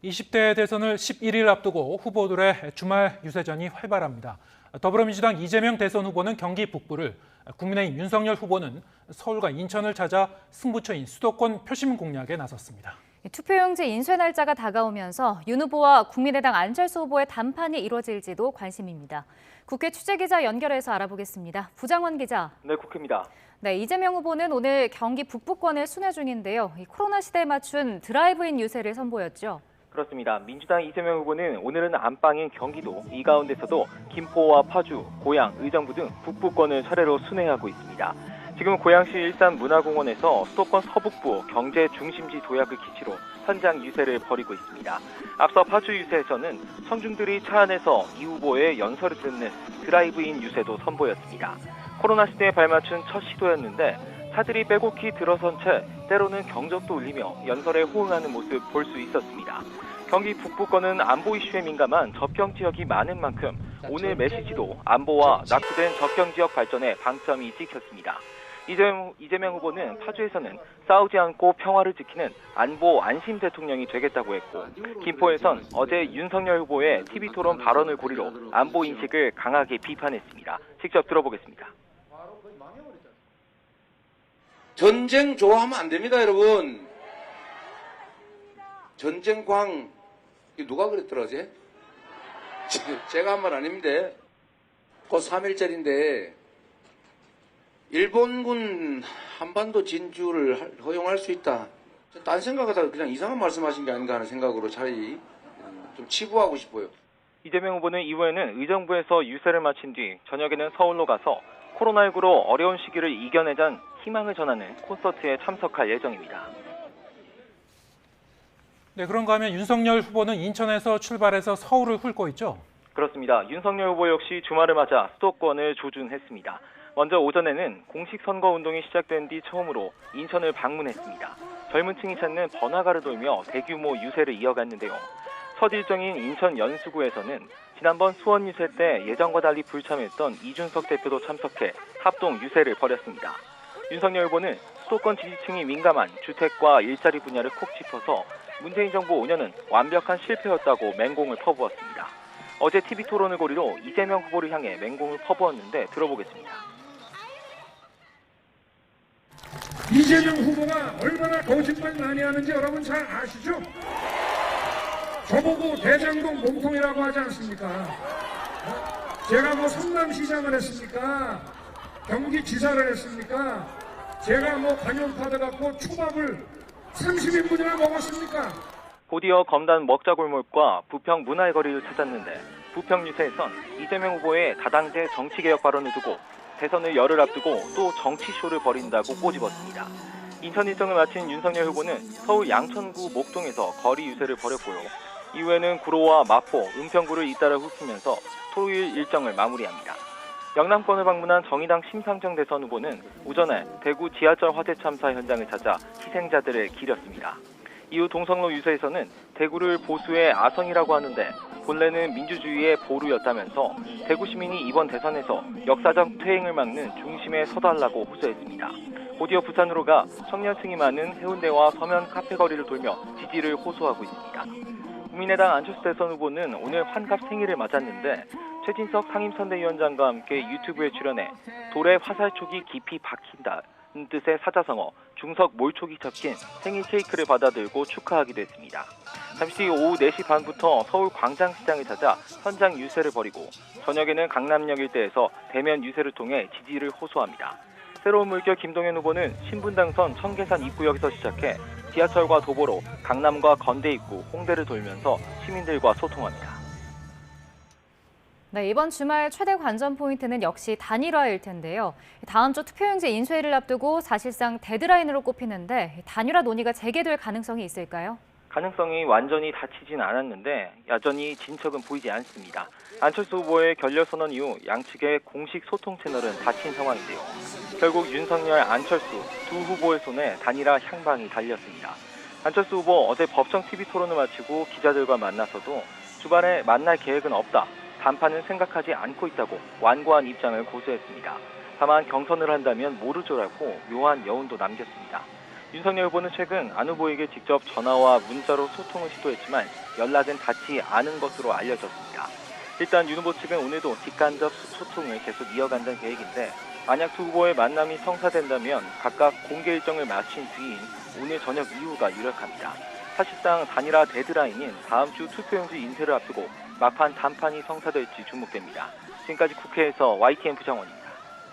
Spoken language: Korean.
20대 대선을 11일 앞두고 후보들의 주말 유세전이 활발합니다. 더불어민주당 이재명 대선 후보는 경기 북부를, 국민의힘 윤석열 후보는 서울과 인천을 찾아 승부처인 수도권 표심 공략에 나섰습니다. 투표용지 인쇄 날짜가 다가오면서 윤 후보와 국민의당 안철수 후보의 담판이 이루어질지도 관심입니다. 국회 취재기자 연결해서 알아보겠습니다. 부장원 기자. 네, 국회입니다. 네, 이재명 후보는 오늘 경기 북부권을 순회 중인데요. 코로나 시대에 맞춘 드라이브인 유세를 선보였죠. 그렇습니다. 민주당 이재명 후보는 오늘은 안방인 경기도, 이 가운데서도 김포와 파주, 고양, 의정부 등 북부권을 차례로 순회하고 있습니다. 지금 고양시 일산문화공원에서 수도권 서북부 경제 중심지 도약을 기치로 현장 유세를 벌이고 있습니다. 앞서 파주 유세에서는 청중들이 차 안에서 이 후보의 연설을 듣는 드라이브인 유세도 선보였습니다. 코로나 시대에 발맞춘 첫 시도였는데 차들이 빼곡히 들어선 채 때로는 경적도 울리며 연설에 호응하는 모습 볼 수 있었습니다. 경기 북부권은 안보 이슈에 민감한 접경 지역이 많은 만큼 오늘 메시지도 안보와 낙후된 접경 지역 발전에 방점이 찍혔습니다. 이재명 후보는 파주에서는 싸우지 않고 평화를 지키는 안보 안심 대통령이 되겠다고 했고, 김포에선 어제 윤석열 후보의 TV토론 발언을 고리로 안보 인식을 강하게 비판했습니다. 직접 들어보겠습니다. 전쟁 좋아하면 안 됩니다, 여러분. 전쟁광, 누가 그랬더라, 제가 한 말 아닙니다. 곧 3일짜리인데 일본군 한반도 진주를 허용할 수 있다. 딴 생각하다가 그냥 이상한 말씀하신 게 아닌가 하는 생각으로 차라리 좀 치부하고 싶어요. 이재명 후보는 이후에는 의정부에서 유세를 마친 뒤 저녁에는 서울로 가서 코로나19로 어려운 시기를 이겨내자는 희망을 전하는 콘서트에 참석할 예정입니다. 네, 그런가 하면 윤석열 후보는 인천에서 출발해서 서울을 훑고 있죠? 그렇습니다. 윤석열 후보 역시 주말을 맞아 수도권을 조준했습니다. 먼저 오전에는 공식 선거 운동이 시작된 뒤 처음으로 인천을 방문했습니다. 젊은 층이 찾는 번화가를 돌며 대규모 유세를 이어갔는데요. 첫 일정인 인천 연수구에서는 지난번 수원 유세 때 예정과 달리 불참했던 이준석 대표도 참석해 합동 유세를 벌였습니다. 윤석열 후보는 수도권 지지층이 민감한 주택과 일자리 분야를 콕 짚어서 문재인 정부 5년은 완벽한 실패였다고 맹공을 퍼부었습니다. 어제 TV토론을 고리로 이재명 후보를 향해 맹공을 퍼부었는데 들어보겠습니다. 이재명 후보가 얼마나 거짓말 많이 하는지 여러분 잘 아시죠? 저보고 대장동 몸통이라고 하지 않습니까? 제가 뭐 성남시장을 했습니까? 경기지사를 했습니까? 제가 뭐 관용카드 갖고 초밥을 30인분이나 먹었습니까? 곧이어 검단 먹자골목과 부평 문화의 거리를 찾았는데 부평 유세에선 이재명 후보의 다당제 정치개혁 발언을 두고 대선을 열흘 앞두고 또 정치쇼를 벌인다고 꼬집었습니다. 인천 일정을 마친 윤석열 후보는 서울 양천구 목동에서 거리 유세를 벌였고요. 이후에는 구로와 마포, 은평구를 잇따라 훑으면서 토요일 일정을 마무리합니다. 영남권을 방문한 정의당 심상정 대선 후보는 오전에 대구 지하철 화재 참사 현장을 찾아 희생자들을 기렸습니다. 이후 동성로 유세에서는 대구를 보수의 아성이라고 하는데 본래는 민주주의의 보루였다면서 대구 시민이 이번 대선에서 역사적 퇴행을 막는 중심에 서달라고 호소했습니다. 곧이어 부산으로 가 청년층이 많은 해운대와 서면 카페 거리를 돌며 지지를 호소하고 있습니다. 국민의당 안철수 대선 후보는 오늘 환갑 생일을 맞았는데 최진석 상임선대위원장과 함께 유튜브에 출연해 돌에 화살촉이 깊이 박힌다는 뜻의 사자성어 중석 몰촉이 적힌 생일 케이크를 받아들고 축하하기도 했습니다. 잠시 뒤 오후 4시 반부터 서울 광장시장을 찾아 현장 유세를 벌이고 저녁에는 강남역 일대에서 대면 유세를 통해 지지를 호소합니다. 새로운 물결 김동연 후보는 신분당선 청계산 입구역에서 시작해 지하철과 도보로 강남과 건대 입구, 홍대를 돌면서 시민들과 소통합니다. 네, 이번 주말 최대 관전 포인트는 역시 단일화일 텐데요. 다음 주 투표용지 인쇄일을 앞두고 사실상 데드라인으로 꼽히는데 단일화 논의가 재개될 가능성이 있을까요? 가능성이 완전히 닫히진 않았는데 여전히 진척은 보이지 않습니다. 안철수 후보의 결렬선언 이후 양측의 공식 소통 채널은 닫힌 상황인데요. 결국 윤석열, 안철수 두 후보의 손에 단일화 향방이 달렸습니다. 안철수 후보 어제 법정 TV 토론을 마치고 기자들과 만나서도 주말에 만날 계획은 없다. 단판은 생각하지 않고 있다고 완고한 입장을 고수했습니다. 다만 경선을 한다면 모르죠라고 묘한 여운도 남겼습니다. 윤석열 후보는 최근 안 후보에게 직접 전화와 문자로 소통을 시도했지만 연락은 닿지 않은 것으로 알려졌습니다. 일단 윤 후보 측은 오늘도 직간접 소통을 계속 이어간다는 계획인데 만약 두 후보의 만남이 성사된다면 각각 공개 일정을 마친 뒤인 오늘 저녁 이후가 유력합니다. 사실상 단일화 데드라인인 다음 주 투표용지 인쇄를 앞두고 막판 단판이 성사될지 주목됩니다. 지금까지 국회에서 YTN 부장원입니다.